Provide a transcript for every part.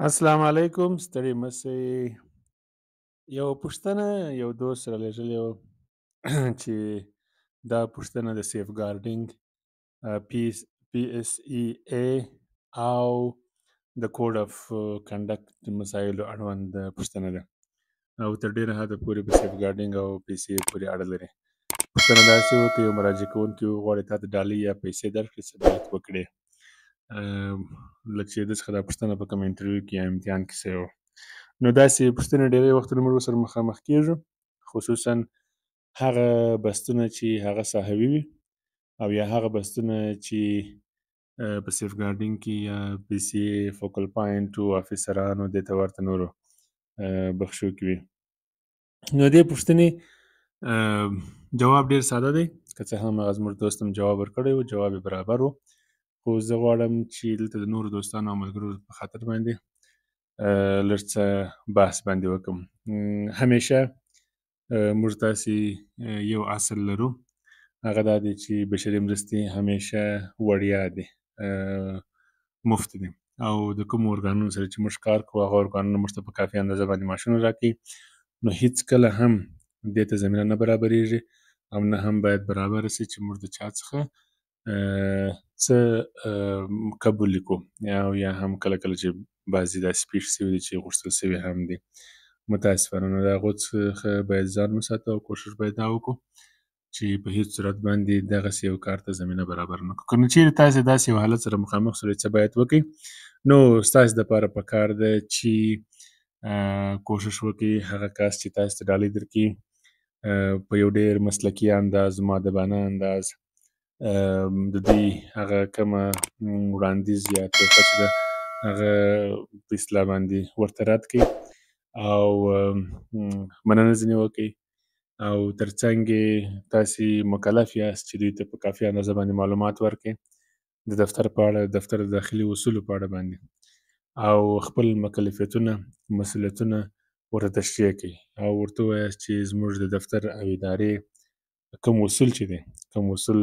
السلام علیکم، ستړي مسئ. یو پوښتنه یو دوست رالیږلې وه چې دا پوښتنه د سیف ګارډینګ PSEA او د کوډ اف کنډکټ د مسایلو اړوند پوښتنه ده او تر ډېره حده پورې په سیف ګارډینګ او PSEA پورې اړه لري. پوښتنه داسې وه که یو مراجعه کوونکی وغواړي تا ته ډالۍ یا پیسې درکړي څه باید وکړې. لکه چې ده څخه دا پوښتنه په کوم انټرویو کې یا امتحان کې سوې وه. نو داسې پوښتنې ډېری وختونه موږ ورسره مخامخ کېږو، خصوصا هغه بستونه چې هغه ساحوي وي او یا هغه بستونه چې په سیف ګارډینګ کې یا PSEA فوکل پاینټو افیسرانو دې ته ورته نورو بخشو کې وي. نو دې پوښتنې جواب ډېر ساده دی، که څه هم هغه زموږ دوست هم جواب ورکړی و، جواب یې برابر و، خو زه غواړم چې دلته د نورو دوستانو او ملګرو په خاطر باندې لږ څه بحث باندې وکړم. همیشه موږ داسې یو اصل لرو، هغه دا دی چې بشري مرستې همیشه وړیا دي، مفت دي، او د کومو ارګانونو سره چې موږ کار کوو هغه ارګانونه موږ ته په کافي اندازه باندې معاشونه راکوي. نو هیڅکله هم دې ته زمینه نه برابرېږي او نه هم باید برابره سي چې موږ د چا څخه څه قبول کړو او یا هم کله کله چې بعضې داسې پېښې سوي دي چې غوښتل سوي هم دي. متاسفانه نو د هغو څخه باید ځان وساتو او کوښښ باید دا وکړو چې په هېڅ صورت باندې دغسې یو کار ته زمینه برابر نه کړو. که نو چېرې تاسې داسې یو حالت سره مخامخ سوئ څه باید وکړئ؟ نو ستاسې دپاره پکار ده چې کوښښ وکړئ هغه کس چې تاسې ته ډالۍ درکړي په یو ډېر مسلکي انداز، مؤدبانه انداز د دوی هغه کومه وړاندیز یا تحفه چې ده هغه په اصطلاح باندې ورته رد کړئ او مننه ځینې وکړئ او تر څنګ یې تاسې مکلف یاست چې دوی ته په کافي اندازه باندې معلومات ورکړئ د دفتر په اړه، د دفتر د داخلي اصولو په اړه باندې، او خپل مکلفیتونه، مسؤلیتونه ورته تشریح کړئ او ورته ووایاست چې زموږ د دفتر او ادارې کوم اصول چې دي، کوم اصول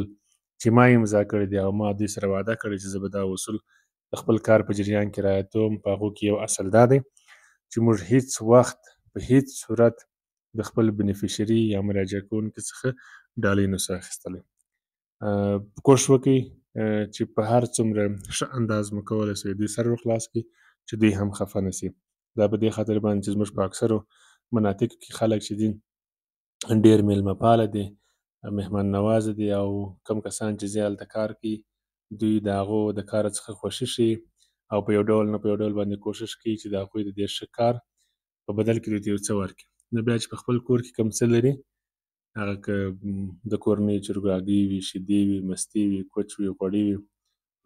چې ما امضا کړي دي او ما دوی سره وعده کړې چې زه به دا اصول د خپل کار په جریان کې رعایتوم. په هغو کې یو اصل دا دی چې موږ هیڅ وخت په هیڅ صورت د خپل بینیفیشري یا مراجعه کوونکي څخه ډالۍ نسو اخیستلی. کوښښ وکړئ چې په هر څومره ښه انداز مو کولی سئ دوی سر ورخلاص کړئ چې دوی هم خفه نه سي. دا په دې خاطر باندې چې زموږ په اکثرو مناطقو کې خلک چې دي ډېر میلمه پاله دي، مهمان نوازه دي او کوم کسان چې ځي هلته کار کوي دوی د هغو د کار څخه خوښي ښیي او په یو ډول نه په یو ډول باندې کوښښ کوي چې د هغوی د دې ښه کار په بدل کې دوی ته یو څه ورکړي. نو بیا چې په خپل کور کې کوم څه لري، هغه که د کورنۍ چرګاډي وي، شیدې وي، مستې وي، کوچ وي، غوړي وي،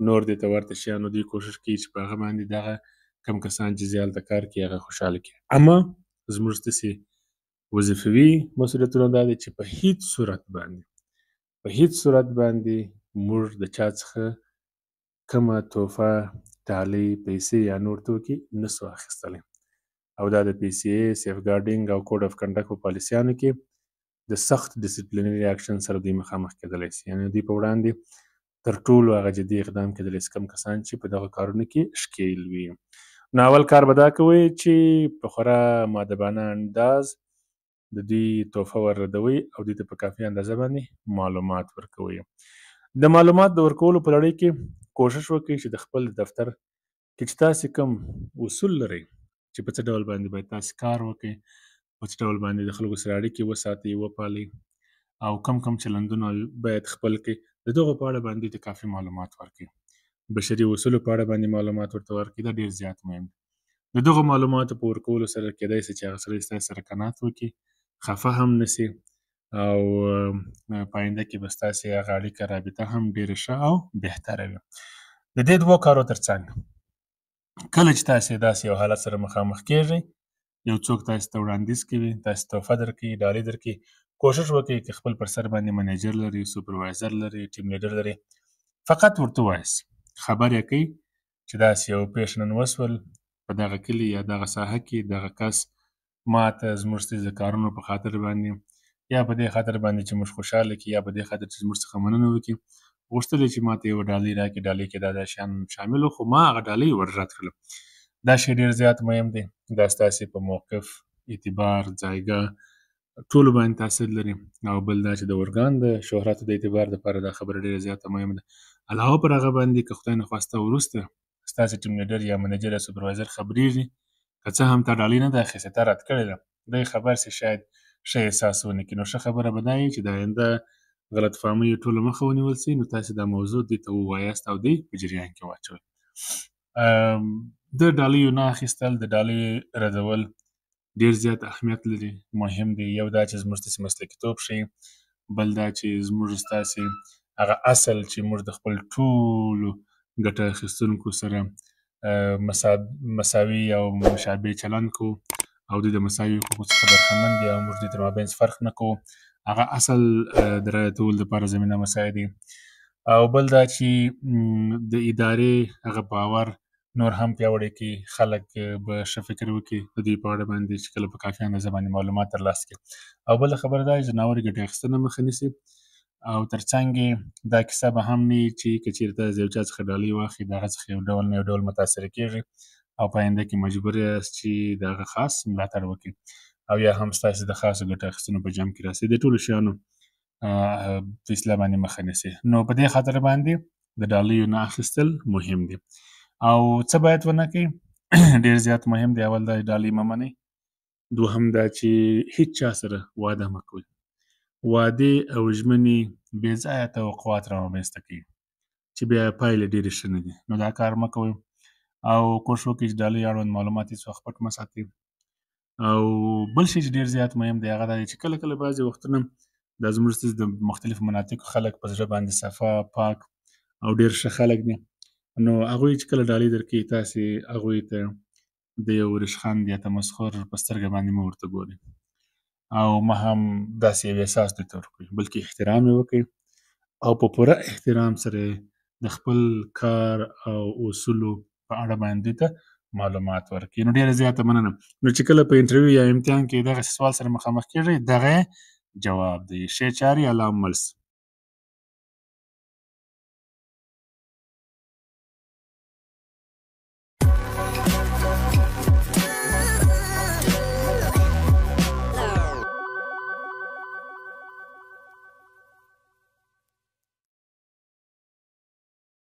نور دې ته ورته شیان، نو دوی کوښښ کوي چې په هغه باندې دغه کوم کسان چې ځي هلته کار کوي هغه خوشحاله کړي. اما زموږ داسې وظیفوي مسؤلیتونه دا دی چې په هیڅ صورت باندې موږ د چا څخه کومه تحفه، ډالۍ، پیسې یا نور توکي نسو اخیستلی او دا د PSEA، سیف ګارډینګ او کوډ اف کنډکټ په پالیسیانو کې د سخت ډسپلینري اکشن سره دوی مخامخ کېدلی سي. یعنې دوی په وړاندې تر ټولو هغه جدي اقدام کېدلی سي کوم کسان چې په دغه کارونو کې ښکیل وي. نو اول کار به دا کوئ چې په خورا مؤدبانه انداز د دوی تحفه ور ردوئ او دوی ته په کافي اندازه باندې معلومات ورکوئ. د معلومات د ورکولو په لړۍ کې کوښښ وکړئ چې د خپل دفتر کې چې تاسې کوم اصول لرئ چې په څه ډول باندې باید تاسې کار وکړئ، په څه ډول باندې د خلکو سره اړیکې وساتئ، وپالئ او کم چلندونه باید خپل کړئ، د دغو په اړه باندې د کافي معلومات ورکړئ. بشري اصولو په اړه باندې معلومات ورته ورکړئ، دا ډېر زیات مهم دی. د دغو معلوماتو په ورکولو سره کېدای سي چې هغه سړی ستاسې سره قناعت وکړي، خفه هم نه سي او په آینده کې به ستاسې هغه اړیکه، رابطه هم ډېره ښه او بهتره وي. د دې دوو کارو تر څنګ کله چې تاسې داسې یو حالت سره مخامخ کېږئ، یو څوک تاسې ته وړاندیز کوي، تاسې تحفه درکوي، ډالۍ درکوي، کوښښ وکړئ که خپل پر سر باندې منیجر لري، سوپروایزر لري، ټیم لیډر لري، فقط ورته ووایاست، خبر یې کړئ چې داسې یو پېښه نن وسول په دغه کلي یا دغه ساحه کې دغه کس ما ته زموږ ستاسې د کارونو په خاطر باندې یا په دې خاطر باندې چې موږ خوشحاله کړي یا په دې خاطر چې زموږ څخه مننه وکړي غوښتل یې چې ما ته یوه ډالۍ راکړي، ډالۍ کې دا شیان شامل وو خو ما هغه ډالۍ ور رد کړله. دا شی ډېر زیات مهم دی. دا ستاسې په موقف، اعتبار، ځایګاه ټولو باندې تاثیر لري. او بل دا چې د ارګان د شهرت او د اعتبار دپاره دا خبره ډېره زیاته مهمه ده. علاوه پر هغه باندې که خدای نخواسته وروسته ستاسې ټیم لیډر یا منیجر یا سوپروایزر خبرېږي، که څه هم تا ډالۍ نه ده اخیستې، تا رد کړې ده، دی خبر سي شاید ښه احساس ونه کړي. نو ښه خبره به دا وي چې د آینده غلط فهمیو ټوله مخه ونیول سي. نو تاسې دا موضوع دې ته ووایاست او دی په جریان کې واچوئ. د ډالیو نه اخیستل، د ډالیو ردول ډېر زیات اهمیت لري، مهم دی. یو دا چې زموږ ستاسې مسلکیتوب ښیي، بل دا چې زموږ ستاسې هغه اصل چې موږ د خپل ټولو ګټه اخیستونکو سره مساوي او مشابه چلند کوو او دوی د مساوي حقوقو څخه برخمن دي او موږ دوی تر مابینځ فرق نه کوو. هغه اصل د رعایتولو دپاره زمینه مساعد دي. او بل دا چې د ادارې هغه باور نور هم پیاوړی کړي، خلک به ښه فکر وکړي د دوی په اړه باندې چې کله په کافي اندازه باندې معلومات ترلاسه کړي. او بله خبره دا چې د ناوړې ګټې اخیستنه مخه نیسي. او تر څنګ دا کیسه به هم نه وي چې که چېرې تاسې د یو چا څخه ډالۍ واخلئ، د هغه څخه یو ډول نه یو ډول متاثره کېږئ او په آینده کې مجبور یاست چې د هغه خاص ملاتړ وکړئ او یا هم ستاسې د خاصو ګټو اخیستنو په جمع کې راسئ. د ټولو شیانو په اصطلاح باندې مخه نیسي. نو په دې خاطر باندې د ډالیو نه اخیستل مهم دي. او څه باید ونه کړئ؟ ډېر زیات مهم دی. اول دا ډالۍ مه منئ. دوهم دا چې هیڅ چا سره واده مه کوئ. وعدې او ژمنې بې ځایه توقعات رامنځته کوي چې بیا پایلې ډېرې ښه نه دي. نو دا کار مه کوئ او کوښښ وکړئ چې ډالۍ اړوند معلومات هېڅ وخت پټ مه ساتئ. او بل شی چې ډېر زیات مهم دی هغه دا دی چې کله کله بعضې وختونه دا زموږ د مختلفو مناطقو خلک په زړه باندې صفا، پاک او ډېر ښه خلک دي. نو هغوی چې کله ډالۍ درکوي، تاسې هغوی ته د یو ریشخند یا تمسخر په سترګه باندې مه ورته ګورئ او مه هم داسې یو احساس دوی ته ورکوئ، بلکې احترام یې وکړئ او په پوره احترام سره د خپل کار او اصولو په اړه باندې دوی ته معلومات ورکړي. نو ډېره زیاته مننه. نو چې کله په انټرویو یا امتحان کې دغسې سوال سره مخامخ کېږئ، دغه جواب دی. ښې چارې الله مل